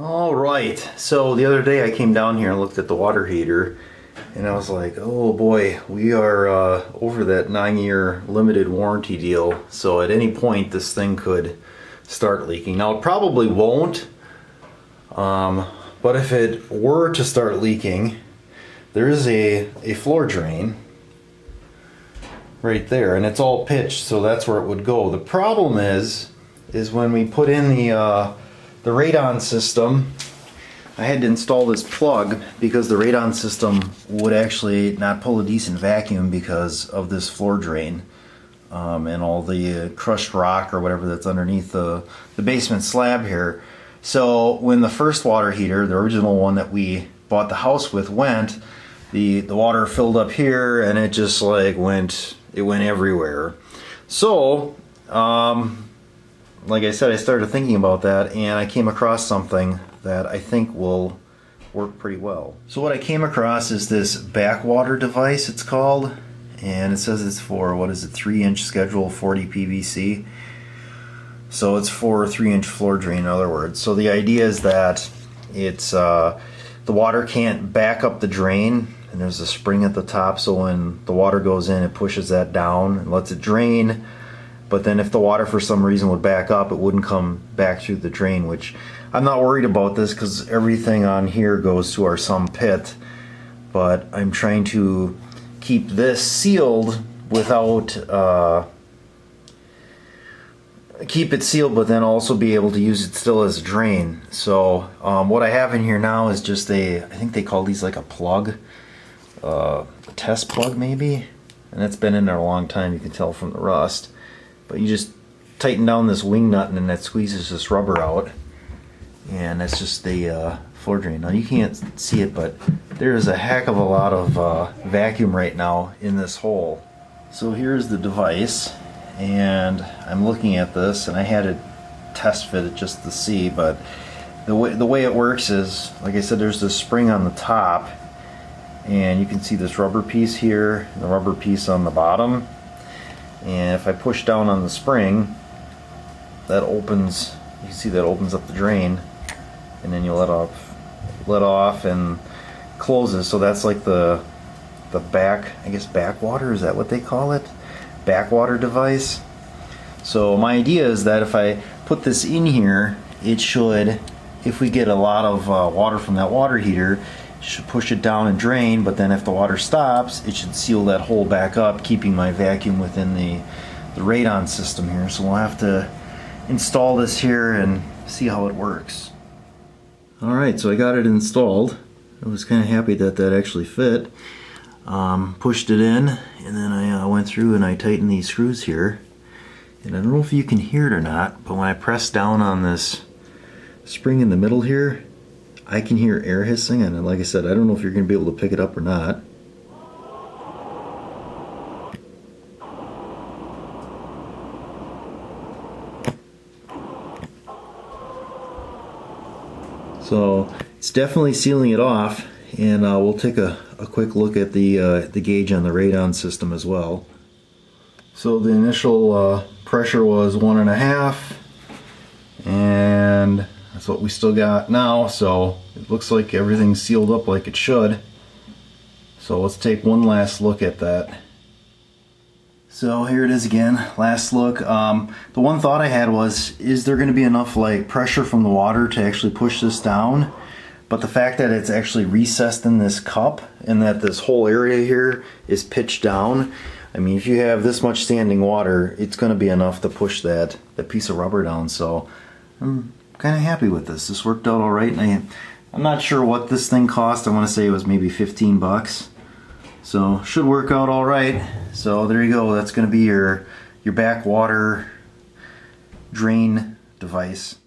All right, so the other day I came down here and looked at the water heater and I was like, oh boy, we are over that 9-year limited warranty deal, so at any point this thing could start leaking. Now it probably won't, but if it were to start leaking, there is a floor drain right there and it's all pitched, so that's where it would go. The problem is when we put in the radon system, I had to install this plug because the radon system would actually not pull a decent vacuum because of this floor drain and all the crushed rock or whatever that's underneath the basement slab here. So when the first water heater, the original one that we bought the house with, went, the water filled up here and it just like went everywhere. So like I said, I started thinking about that and I came across something that I think will work pretty well. So what I came across is this Backwater device, it's called, and it says it's for, what is it, 3-inch schedule 40 PVC. So it's for a 3-inch floor drain, in other words. So the idea is that it's the water can't back up the drain, and there's a spring at the top, so when the water goes in, it pushes that down and lets it drain. But then if the water for some reason would back up, it wouldn't come back through the drain, which I'm not worried about this because everything on here goes to our sump pit. But I'm trying to keep this sealed without, keep it sealed, but then also be able to use it still as a drain. So what I have in here now is just I think they call these like a plug, a test plug maybe. And it's been in there a long time, you can tell from the rust. But you just tighten down this wing nut and then that squeezes this rubber out. And that's just the floor drain. Now you can't see it, but there's a heck of a lot of vacuum right now in this hole. So here's the device, and I'm looking at this, and I had to test fit it just to see, but the way it works is, like I said, there's this spring on the top, and you can see this rubber piece here, and the rubber piece on the bottom. And if I push down on the spring, that opens, you can see that opens up the drain, and then you let off and closes. So that's like the backwater, is that what they call it? Backwater device. So my idea is that if I put this in here, it should, if we get a lot of water from that water heater, it should push it down and drain, but then if the water stops, it should seal that hole back up, keeping my vacuum within the radon system here. So we'll have to install this here and see how it works. Alright, so I got it installed. I was kind of happy that that actually fit. Pushed it in, and then I went through and I tightened these screws here. And I don't know if you can hear it or not, but when I press down on this spring in the middle here, I can hear air hissing, and like I said, I don't know if you're going to be able to pick it up or not. So it's definitely sealing it off, and we'll take a quick look at the gauge on the radon system as well. So the initial pressure was 1.5, and that's what we still got now, so it looks like everything's sealed up like it should. So let's take one last look at that. So here it is again, last look. The one thought I had was, is there going to be enough like pressure from the water to actually push this down? But the fact that it's actually recessed in this cup and that this whole area here is pitched down, I mean, if you have this much standing water, it's going to be enough to push that piece of rubber down. So I'm kind of happy with this. This worked out all right, and I'm not sure what this thing cost. I want to say it was maybe 15 bucks. So should work out all right. So there you go. That's going to be your backwater drain device.